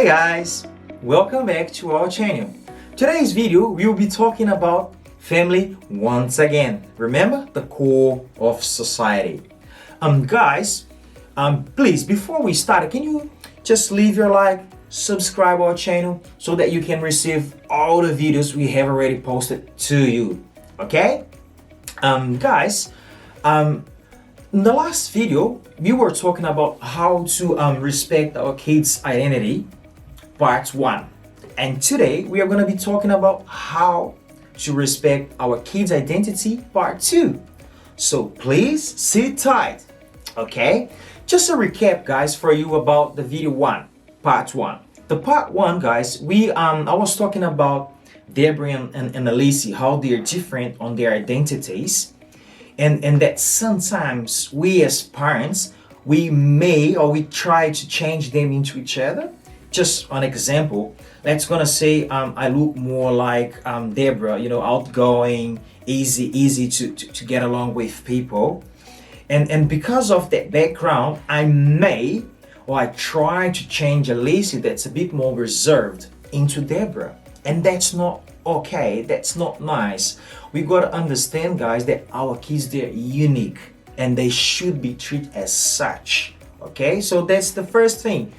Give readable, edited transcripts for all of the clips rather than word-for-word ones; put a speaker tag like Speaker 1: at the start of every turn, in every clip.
Speaker 1: guys, welcome back to our channel. Today's video we will be talking about family once again. Remember, the core of society. Guys, please, before we start, can you just leave your like, subscribe our channel so that you can receive all the videos we have already posted to you. Okay? Guys, in the last video, we were talking about how to respect our kids' identity, part 1. And today, we are going to be talking about how to respect our kids' identity, part 2. So please sit tight, okay? Just a recap, guys, for you about the video 1, part 1. The part 1, guys, I was talking about Deborah and Alicia, how they are different on their identities. And that sometimes we as parents, we try to change them into each other. Just an example, let's gonna say I look more like Deborah, outgoing, easy to get along with people. And because of that background, I try to change Alicia that's a bit more reserved into Deborah. And that's not okay, that's not nice. We gotta understand, guys, that our kids, they're unique and they should be treated as such. Okay, so that's the first thing.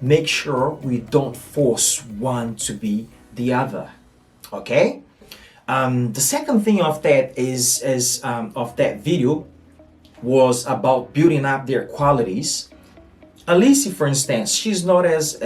Speaker 1: Make sure we don't force one to be the other. Okay. The second thing of that of that video was about building up their qualities. Alicia, for instance, she's not as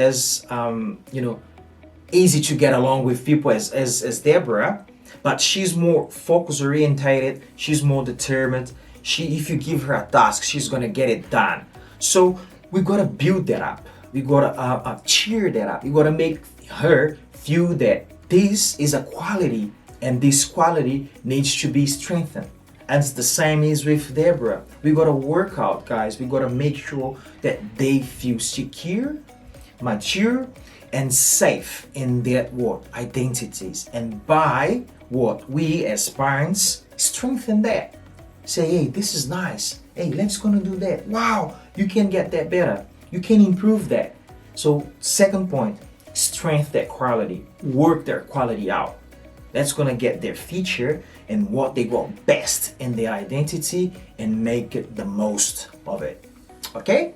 Speaker 1: easy to get along with people as Deborah, but she's more focus orientated, she's more determined. If you give her a task, she's gonna get it done. So we gotta build that up, we gotta cheer that up, we gotta make her feel that this is a quality and this quality needs to be strengthened. And the same is with Deborah. We gotta work out, guys, we gotta make sure that they feel secure, mature, and safe in their identities. And by what we as parents strengthen that. Say, hey, this is nice. Hey, let's gonna do that. Wow, you can get that better. You can improve that. So second point, strengthen that quality. Work their quality out. That's gonna get their feature and what they want best in their identity and make it the most of it. Okay?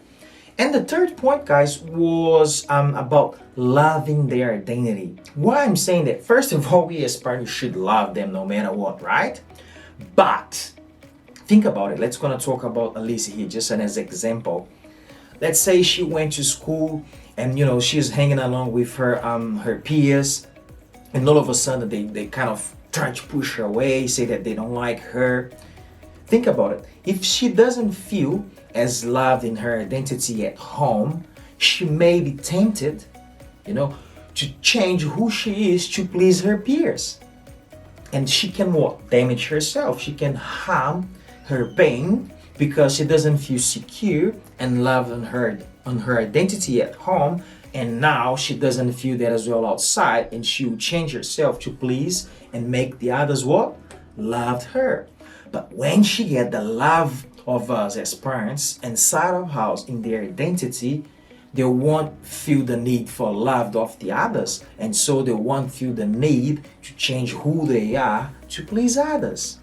Speaker 1: And the third point, guys, was about loving their identity. Why I'm saying that, first of all, we as parents should love them no matter what, right? But think about it. Let's gonna talk about Alicia here, just as an example. Let's say she went to school and she's hanging along with her peers, and all of a sudden they kind of try to push her away, say that they don't like her. Think about it. If she doesn't feel as loved in her identity at home, she may be tempted, to change who she is to please her peers. And she can damage herself. She can harm her being because she doesn't feel secure and loved on her identity at home. And now she doesn't feel that as well outside, and she will change herself to please and make the others loved her. But when she get the love of us as parents inside of house in their identity, they won't feel the need for love of the others, and so they won't feel the need to change who they are to please others.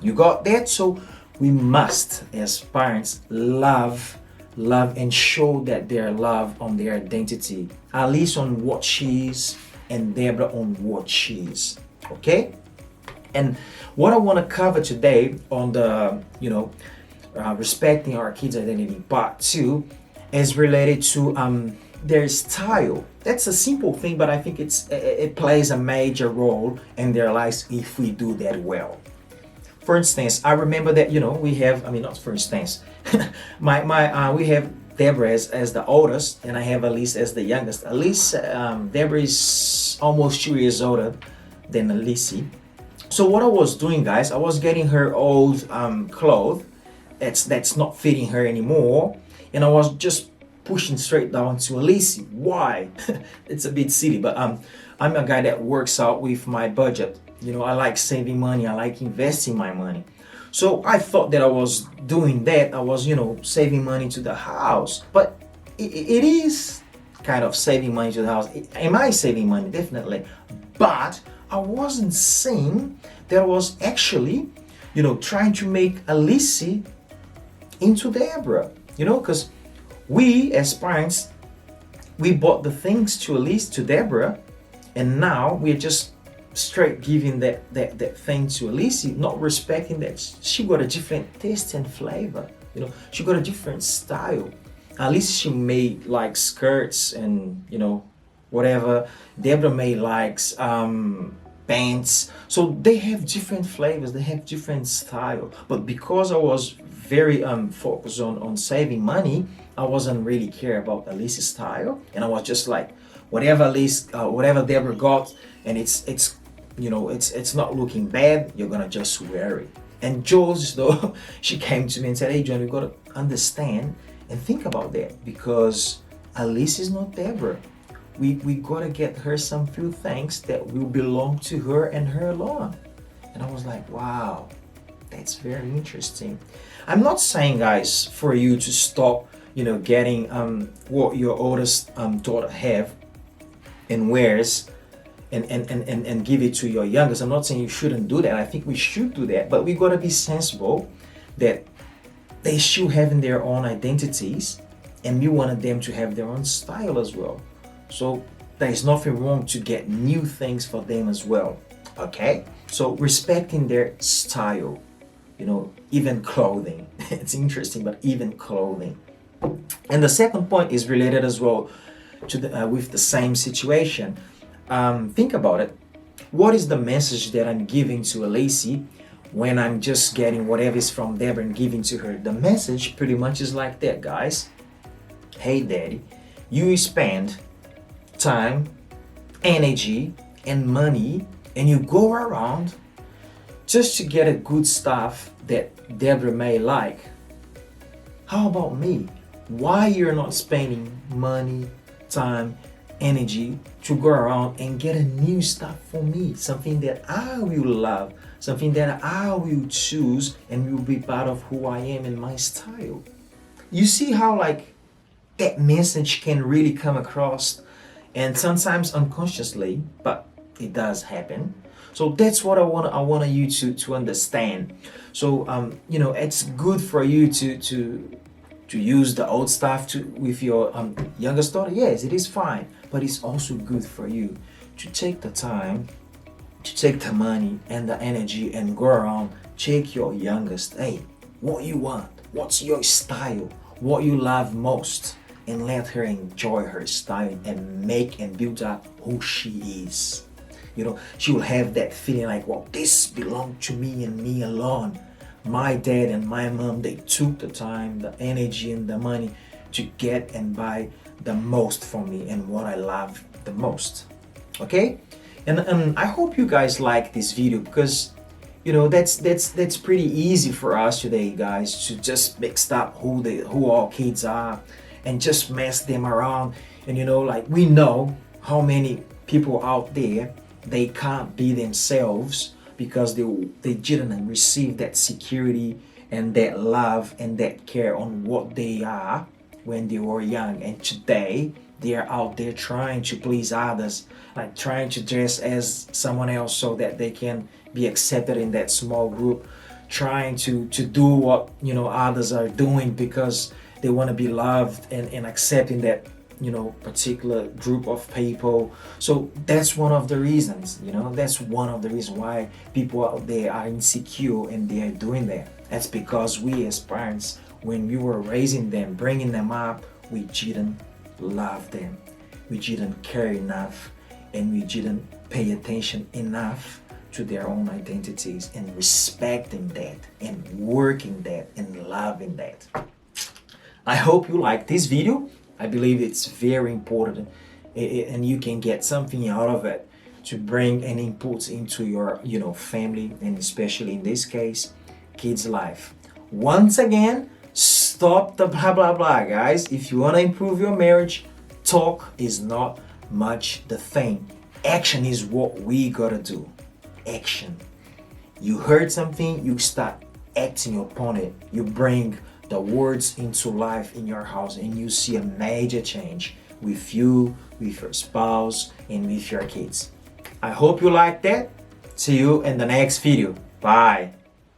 Speaker 1: You got that? So we must, as parents, love and show that they're loved on their identity, at least on what she is, and Deborah on what she is. Okay? And what I want to cover today on the respecting our kids' identity part 2 is related to their style. That's a simple thing, but I think it plays a major role in their lives if we do that well. For instance, I remember that we have, not for instance, we have Deborah as the oldest, and I have Alicia as the youngest. Deborah is almost 2 years older than Alicia. So what I was doing, guys, I was getting her old clothes that's not fitting her anymore, and I was just pushing straight down to Alicia. Why? It's a bit silly, but I'm a guy that works out with my budget. I like saving money, I like investing my money. So I thought that I was doing that, I was saving money to the house, but it is kind of saving money to the house. Am I saving money? Definitely. But I wasn't saying that I was actually, trying to make Alice into Deborah, because we as parents, we bought the things to Deborah, and now we're just straight giving that thing to Alice, not respecting that she got a different taste and flavor. She got a different style. At least she may like skirts and whatever. Deborah may likes pants. So they have different flavors. They have different style. But because I was very focused on saving money, I wasn't really care about Alice's style, and I was just like, whatever Deborah got, and it's not looking bad, you're gonna just wear it. And Jules, though, she came to me and said, hey John, you gotta understand and think about that, because Alice is not Deborah. We gotta get her some few things that will belong to her and her alone. And I was like, wow, that's very interesting. I'm not saying, guys, for you to stop getting what your oldest daughter have and wears and give it to your youngest. I'm not saying you shouldn't do that. I think we should do that, but we gotta be sensible that they should have their own identities, and we wanted them to have their own style as well. So there is nothing wrong to get new things for them as well. Okay? So respecting their style, even clothing. It's interesting, but even clothing. And the second point is related as well to with the same situation. Think about it. What is the message that I'm giving to Alice when I'm just getting whatever is from Deborah and giving to her? The message pretty much is like that, guys. Hey, Daddy, you spend time, energy, and money, and you go around just to get a good stuff that Deborah may like. How about me? Why you're not spending money, time, energy to go around and get a new stuff for me, something that I will love, something that I will choose and will be part of who I am and my style? You see how that message can really come across, and sometimes unconsciously, but it does happen. So that's what I want you to understand. So it's good for you to use the old stuff with your youngest daughter. Yes, it is fine, but it's also good for you to take the time, to take the money and the energy and go around, check your youngest. Hey, what you want? What's your style? What you love most? And let her enjoy her style and make and build up who she is. She will have that feeling like, well, this belonged to me and me alone. My dad and my mom, they took the time, the energy, and the money to get and buy the most for me and what I love the most. Okay? And I hope you guys like this video, because that's pretty easy for us today, guys, to just mix up who our kids are and just mess them around. And we know how many people out there, they can't be themselves because they didn't receive that security and that love and that care on what they are when they were young. And today they are out there trying to please others, like trying to dress as someone else so that they can be accepted in that small group, trying to do what others are doing because they want to be loved and accepted in that particular group of people. So that's one of the reasons, that's one of the reasons why people out there are insecure and they are doing that. That's because we as parents, when we were raising them, bringing them up, we didn't love them, we didn't care enough, and we didn't pay attention enough to their own identities and respecting that and working that and loving that. I hope you like this video. I believe it's very important and you can get something out of it to bring an input into your family, and especially in this case, kids' life. Once again, stop the blah blah blah, guys. If you want to improve your marriage, talk is not much the thing. Action is what we gotta do. Action. You heard something, you start acting upon it. You bring the words into life in your house and you see a major change with you, with your spouse, and with your kids. I hope you like that. See you in the next video. Bye.